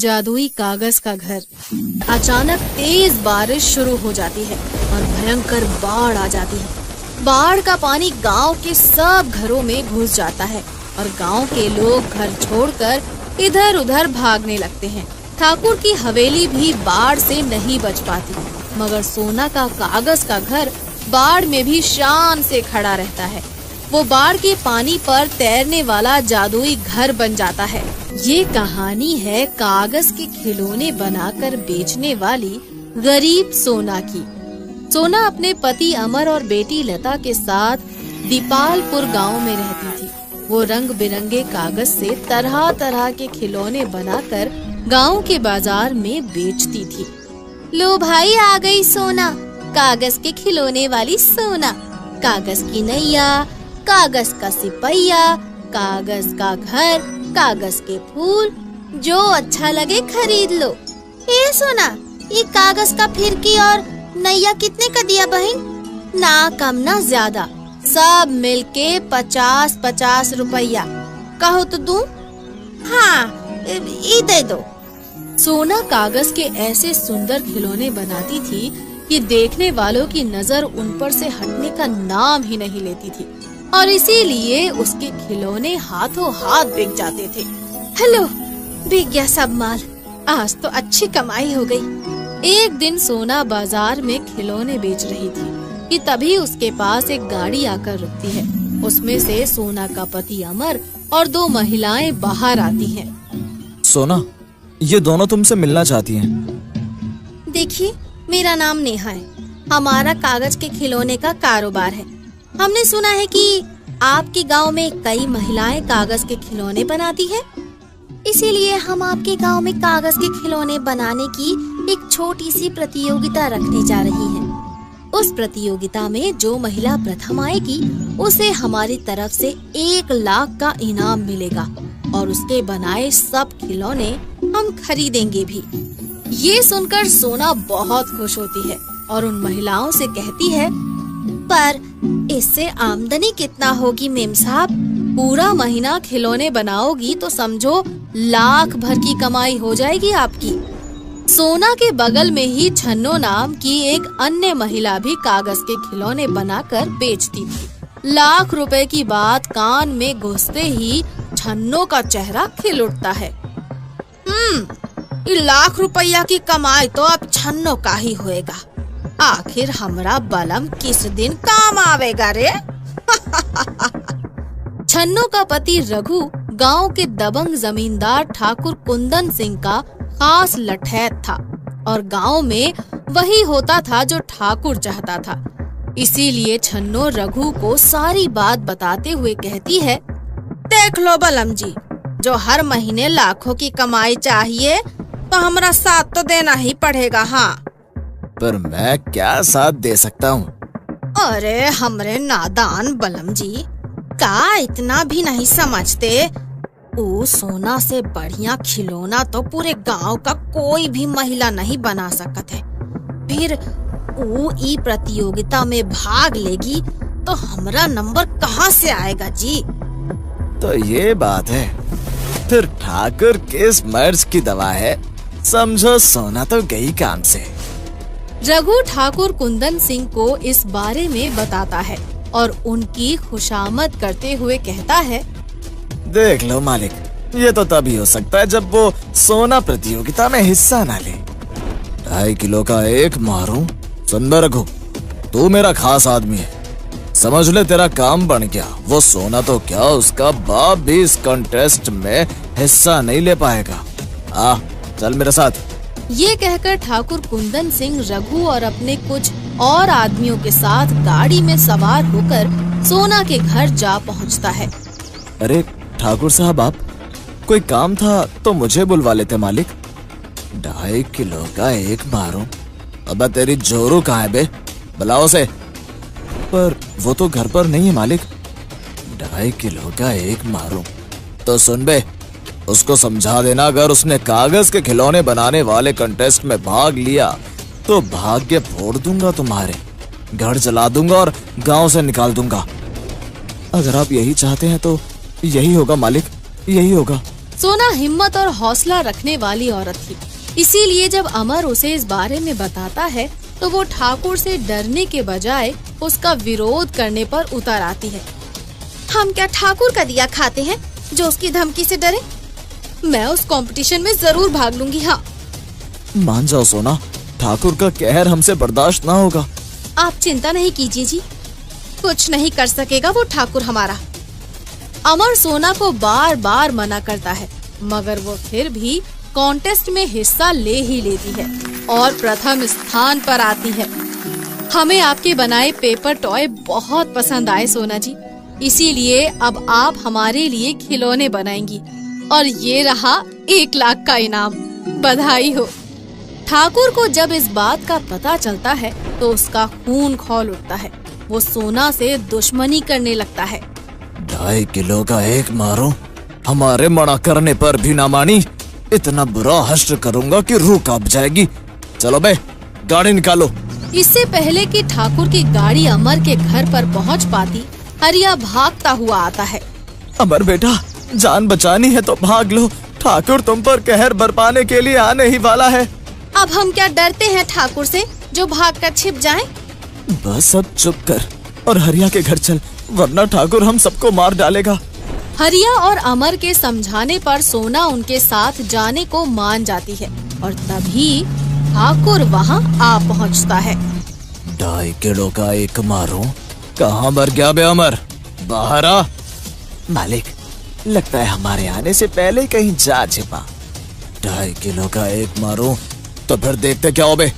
जादुई कागज का घर। अचानक तेज बारिश शुरू हो जाती है और भयंकर बाढ़ आ जाती है। बाढ़ का पानी गांव के सब घरों में घुस जाता है और गांव के लोग घर छोड़कर इधर उधर भागने लगते हैं। ठाकुर की हवेली भी बाढ़ से नहीं बच पाती, मगर सोना का कागज का घर बाढ़ में भी शान से खड़ा रहता है। वो बाढ़ के पानी पर तैरने वाला जादुई घर बन जाता है। ये कहानी है कागज के खिलौने बनाकर बेचने वाली गरीब सोना की। सोना अपने पति अमर और बेटी लता के साथ दीपालपुर गांव में रहती थी। वो रंग बिरंगे कागज से तरह तरह के खिलौने बनाकर गांव के बाजार में बेचती थी। लो भाई, आ गई सोना, कागज के खिलौने वाली सोना। कागज की नैया, कागज का सिपहिया, कागज का घर, कागज के फूल, जो अच्छा लगे खरीद लो। ए सोना, ये कागज का फिरकी और नैया कितने का दिया बहन? ना कम ना ज्यादा, सब मिलके 50-50 रुपया। कहो तो दूं? हाँ, ये दे दो। सोना कागज के ऐसे सुंदर खिलौने बनाती थी कि देखने वालों की नजर उन पर से हटने का नाम ही नहीं लेती थी और इसीलिए उसके खिलौने हाथों हाथ बिक जाते थे। हेलो, बिक गया सब माल, आज तो अच्छी कमाई हो गई। एक दिन सोना बाजार में खिलौने बेच रही थी कि तभी उसके पास एक गाड़ी आकर रुकती है। उसमें से सोना का पति अमर और 2 महिलाएं बाहर आती हैं। सोना, ये दोनों तुमसे मिलना चाहती हैं। देखिए, मेरा नाम नेहा है, हमारा कागज के खिलौने का कारोबार है। हमने सुना है कि आपके गांव में कई महिलाएं कागज के खिलौने बनाती हैं, इसीलिए हम आपके गांव में कागज के खिलौने बनाने की एक छोटी सी प्रतियोगिता रखने जा रही हैं। उस प्रतियोगिता में जो महिला प्रथम आएगी उसे हमारी तरफ से 1 लाख का इनाम मिलेगा और उसके बनाए सब खिलौने हम खरीदेंगे भी। ये सुनकर सोना बहुत खुश होती है और उन महिलाओं से कहती है, पर इससे आमदनी कितना होगी मेम साहब? पूरा महीना खिलौने बनाओगी तो समझो लाख भर की कमाई हो जाएगी आपकी। सोना के बगल में ही छन्नो नाम की एक अन्य महिला भी कागज के खिलौने बनाकर बेचती थी। लाख रुपए की बात कान में घुसते ही छन्नो का चेहरा खिल उठता है। लाख रुपया की कमाई तो अब छन्नो का ही होएगा। आखिर हमरा बलम किस दिन काम आवेगा रे? छन्नो का पति रघु गांव के दबंग जमींदार ठाकुर कुंदन सिंह का खास लठैत था और गांव में वही होता था जो ठाकुर चाहता था। इसीलिए छन्नो रघु को सारी बात बताते हुए कहती है, देख लो बलम जी, जो हर महीने लाखों की कमाई चाहिए तो हमरा साथ तो देना ही पड़ेगा। हाँ, पर मैं क्या साथ दे सकता हूँ? अरे हमरे नादान बलम जी, का इतना भी नहीं समझते? वो सोना से बढ़िया खिलौना तो पूरे गांव का कोई भी महिला नहीं बना सकत है। फिर वो ई प्रतियोगिता में भाग लेगी तो हमरा नंबर कहाँ से आएगा जी? तो ये बात है, फिर ठाकुर किस मर्ज की दवा है? समझो सोना तो गई काम से। रघु ठाकुर कुंदन सिंह को इस बारे में बताता है और उनकी खुशामद करते हुए कहता है, देख लो मालिक, ये तो तभी हो सकता है जब वो सोना प्रतियोगिता में हिस्सा ना ले। 2.5 किलो का एक मारूं? सुन रघु, तू मेरा खास आदमी है, समझ ले तेरा काम बन गया। वो सोना तो क्या, उसका बाप भी इस कंटेस्ट में हिस्सा नहीं ले पाएगा। आ चल मेरे साथ। ये कहकर ठाकुर कुंदन सिंह रघु और अपने कुछ और आदमियों के साथ गाड़ी में सवार होकर सोना के घर जा पहुंचता है। अरे ठाकुर साहब, आप कोई काम था तो मुझे बुलवा लेते मालिक। 2.5 किलो का एक मारूं? अबे तेरी जोरू कहाँ है बे? बुलाओ से। पर वो तो घर पर नहीं है मालिक। 2.5 किलो का एक मारूं? तो सुन बे, उसको समझा देना, अगर उसने कागज के खिलौने बनाने वाले कंटेस्ट में भाग लिया तो भाग्य फोड़ दूंगा तुम्हारे, घर जला दूंगा और गांव से निकाल दूंगा। अगर आप यही चाहते हैं तो यही होगा मालिक, यही होगा। सोना हिम्मत और हौसला रखने वाली औरत थी, इसीलिए जब अमर उसे इस बारे में बताता है तो वो ठाकुर से डरने के बजाय उसका विरोध करने पर उतर आती है। हम क्या ठाकुर का दिया खाते हैं जो उसकी धमकी से डरे? मैं उस कंपटीशन में जरूर भाग लूंगी। हाँ, मान जाओ सोना, ठाकुर का कहर हमसे बर्दाश्त ना होगा। आप चिंता नहीं कीजिए जी, कुछ नहीं कर सकेगा वो ठाकुर हमारा। अमर सोना को बार बार मना करता है, मगर वो फिर भी कॉन्टेस्ट में हिस्सा ले ही लेती है और प्रथम स्थान पर आती है। हमें आपके बनाए पेपर टॉय बहुत पसंद आए सोना जी, इसीलिए अब आप हमारे लिए खिलौने बनाएंगी और ये रहा 1 लाख का इनाम। बधाई हो। ठाकुर को जब इस बात का पता चलता है तो उसका खून खौल उठता है। वो सोना से दुश्मनी करने लगता है। 2.5 किलो का एक मारो, हमारे मना करने पर भी ना मानी। इतना बुरा हश्र करूंगा कि रूह कांप जाएगी। चलो बे, गाड़ी निकालो। इससे पहले कि ठाकुर की गाड़ी अमर के घर पर पहुंच पाती, हरिया भागता हुआ आता है। अमर बेटा, जान बचानी है तो भाग लो, ठाकुर तुम पर कहर बरपाने के लिए आने ही वाला है। अब हम क्या डरते हैं ठाकुर से जो भागकर छिप जाएं? बस अब चुप कर और हरिया के घर चल, वरना ठाकुर हम सबको मार डालेगा। हरिया और अमर के समझाने पर सोना उनके साथ जाने को मान जाती है और तभी ठाकुर वहाँ आ पहुँचता है। 2.5 किलो का एक मारो, कहाँ मर गया बे अमर? बाहर आ। मालिक, लगता है हमारे आने से पहले कहीं जा छिपा। 2.5 किलो का एक मारो तो फिर देखते क्या हो बे,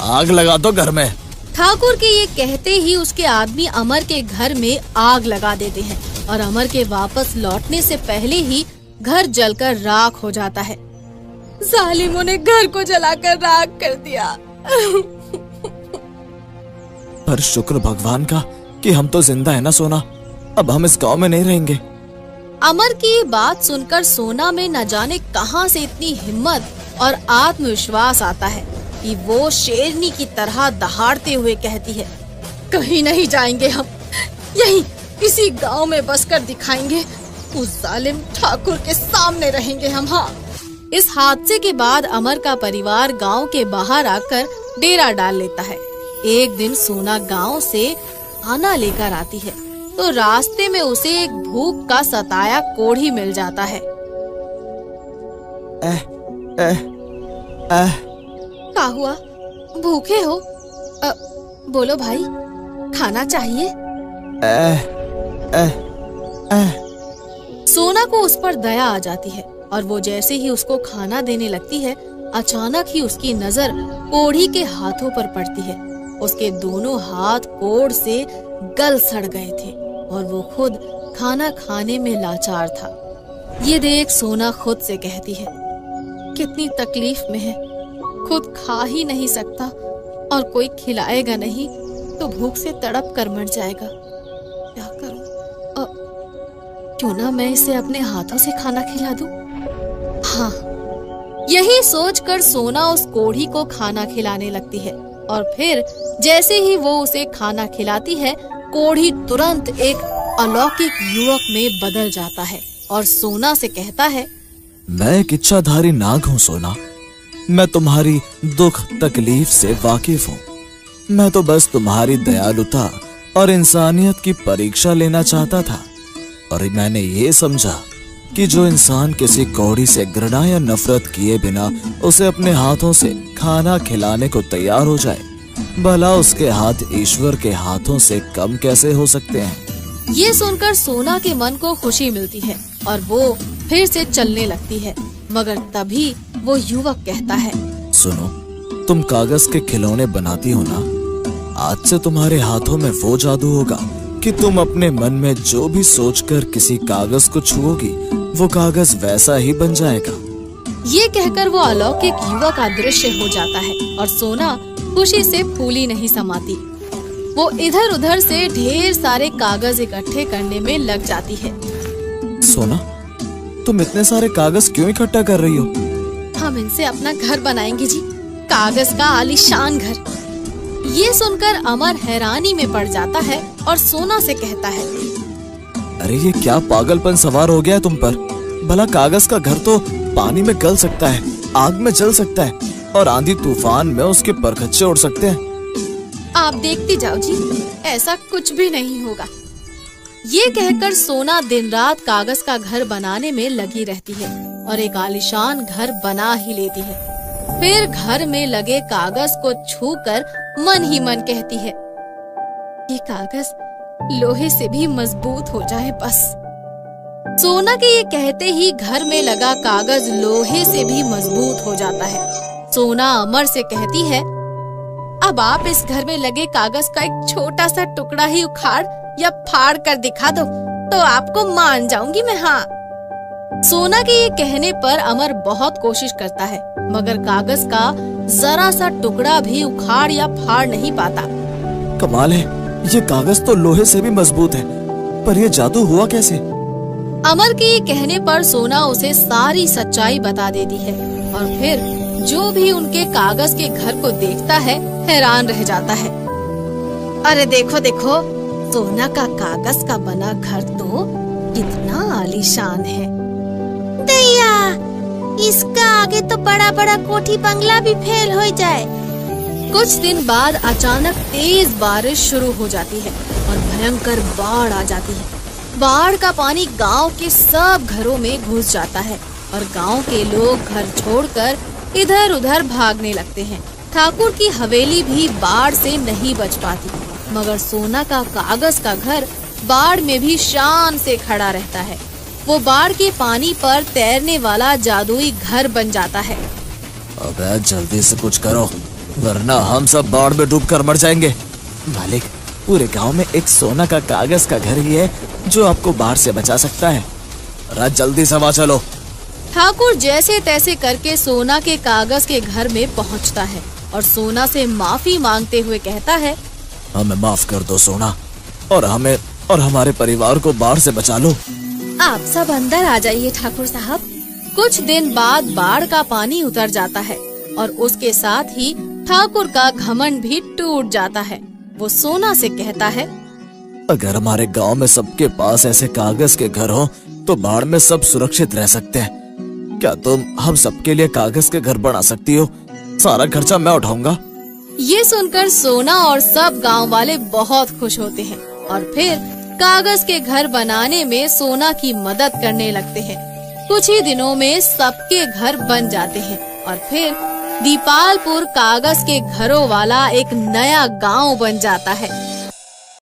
आग लगा दो घर में। ठाकुर के ये कहते ही उसके आदमी अमर के घर में आग लगा देते हैं और अमर के वापस लौटने से पहले ही घर जलकर राख हो जाता है। जालिमों ने घर को जलाकर राख कर दिया। पर शुक्र भगवान का कि हम तो जिंदा है ना सोना, अब हम इस गांव में नहीं रहेंगे। अमर की ये बात सुनकर सोना में न जाने कहां से इतनी हिम्मत और आत्मविश्वास आता है कि वो शेरनी की तरह दहाड़ते हुए कहती है, कहीं नहीं जाएंगे हम, यहीं इसी गांव में बसकर दिखाएंगे। उस जालिम ठाकुर के सामने रहेंगे हम। हाँ। इस हादसे के बाद अमर का परिवार गांव के बाहर आकर डेरा डाल लेता है। एक दिन सोना गांव से खाना लेकर आती है तो रास्ते में उसे एक भूख का सताया कोढ़ी मिल जाता है। क्या हुआ, भूखे हो? बोलो भाई, खाना चाहिए? सोना को उस पर दया आ जाती है और वो जैसे ही उसको खाना देने लगती है, अचानक ही उसकी नजर कोढ़ी के हाथों पर पड़ती है। उसके दोनों हाथ कोढ़ से गल सड़ गए थे और वो खुद खाना खाने में लाचार था। ये देख सोना खुद से कहती है, कितनी तकलीफ में है, खुद खा ही नहीं सकता और कोई खिलाएगा नहीं तो भूख से तड़प कर मर जाएगा। क्या करूं? क्यों ना मैं इसे अपने हाथों से खाना खिला दूं? हाँ, यही सोचकर सोना उस कोढ़ी को खाना खिलाने लगती है और फिर जैसे ही वो उसे खाना खिलाती है, कोढ़ी तुरंत एक अलौकिक युवक में बदल जाता है और सोना से कहता है, मैं एक इच्छाधारी नाग हूँ सोना, मैं तुम्हारी दुख तकलीफ से वाकिफ हूँ। मैं तो बस तुम्हारी दयालुता और इंसानियत की परीक्षा लेना चाहता था और मैंने ये समझा कि जो इंसान किसी कौड़ी से घृणा या नफरत किए बिना उसे अपने हाथों से खाना खिलाने को तैयार हो जाए, भला उसके हाथ ईश्वर के हाथों से कम कैसे हो सकते हैं। ये सुनकर सोना के मन को खुशी मिलती है और वो फिर से चलने लगती है, मगर तभी वो युवक कहता है, सुनो, तुम कागज के खिलौने बनाती हो ना, आज से तुम्हारे हाथों में वो जादू होगा कि तुम अपने मन में जो भी सोचकर किसी कागज को छुओगी, वो कागज वैसा ही बन जाएगा। ये कहकर वो अलौकिक युवक अदृश्य हो जाता है और सोना खुशी से फूली नहीं समाती। वो इधर उधर से ढेर सारे कागज इकट्ठे करने में लग जाती है। सोना, तुम इतने सारे कागज क्यों इकट्ठा कर रही हो? हम इनसे अपना घर बनाएंगे जी, कागज का आलीशान घर। ये सुनकर अमर हैरानी में पड़ जाता है और सोना से कहता है, अरे ये क्या पागलपन सवार हो गया तुम पर? भला कागज का घर तो पानी में गल सकता है, आग में जल सकता है और आंधी तूफान में उसके परखच्चे उड़ सकते हैं। आप देखते जाओ जी, ऐसा कुछ भी नहीं होगा। ये कहकर सोना दिन रात कागज का घर बनाने में लगी रहती है और एक आलीशान घर बना ही लेती है। फिर घर में लगे कागज को छूकर मन ही मन कहती है, ये कागज लोहे से भी मजबूत हो जाए बस। सोना के ये कहते ही घर में लगा कागज लोहे से भी मजबूत हो जाता है। सोना अमर से कहती है, अब आप इस घर में लगे कागज का एक छोटा सा टुकड़ा ही उखाड़ या फाड़ कर दिखा दो तो आपको मान जाऊंगी मैं। हाँ। सोना के ये कहने पर अमर बहुत कोशिश करता है, मगर कागज का जरा सा टुकड़ा भी उखाड़ या फाड़ नहीं पाता। कमाल है, ये कागज तो लोहे से भी मजबूत है, पर ये जादू हुआ कैसे? अमर के ये कहने पर सोना उसे सारी सच्चाई बता देती है और फिर जो भी उनके कागज के घर को देखता है हैरान रह जाता है। अरे देखो देखो, सोना का कागज का बना घर तो कितना आलीशान है। दैया, इसका आगे तो बड़ा बड़ा कोठी बंगला भी फेल हो जाए। कुछ दिन बाद अचानक तेज बारिश शुरू हो जाती है और भयंकर बाढ़ आ जाती है। बाढ़ का पानी गांव के सब घरों में घुस जाता है और गांव के लोग घर छोड़कर इधर उधर भागने लगते हैं। ठाकुर की हवेली भी बाढ़ से नहीं बच पाती, मगर सोना का कागज का घर बाढ़ में भी शान से खड़ा रहता है। वो बाढ़ के पानी पर तैरने वाला जादुई घर बन जाता है। अबे जल्दी से कुछ करो, वरना हम सब बाढ़ में डूबकर मर जाएंगे। मालिक, पूरे गांव में एक सोना का कागज का घर ही है जो आपको बाढ़ से बचा सकता है। रात जल्दी से वहाँ चलो। ठाकुर जैसे तैसे करके सोना के कागज के घर में पहुँचता है और सोना से माफी मांगते हुए कहता है, हमें माफ कर दो सोना, और हमें और हमारे परिवार को बाढ़ से बचा लो। आप सब अंदर आ जाइए ठाकुर साहब। कुछ दिन बाद बाढ़ का पानी उतर जाता है और उसके साथ ही ठाकुर का घमंड भी टूट जाता है। वो सोना से कहता है, अगर हमारे गांव में सबके पास ऐसे कागज के घर हो तो बाढ़ में सब सुरक्षित रह सकते हैं। क्या तुम हम सबके लिए कागज के घर बना सकती हो? सारा खर्चा मैं उठाऊंगा। ये सुनकर सोना और सब गांव वाले बहुत खुश होते हैं और फिर कागज के घर बनाने में सोना की मदद करने लगते हैं। कुछ ही दिनों में सबके घर बन जाते हैं और फिर दीपालपुर कागज के घरों वाला एक नया गांव बन जाता है।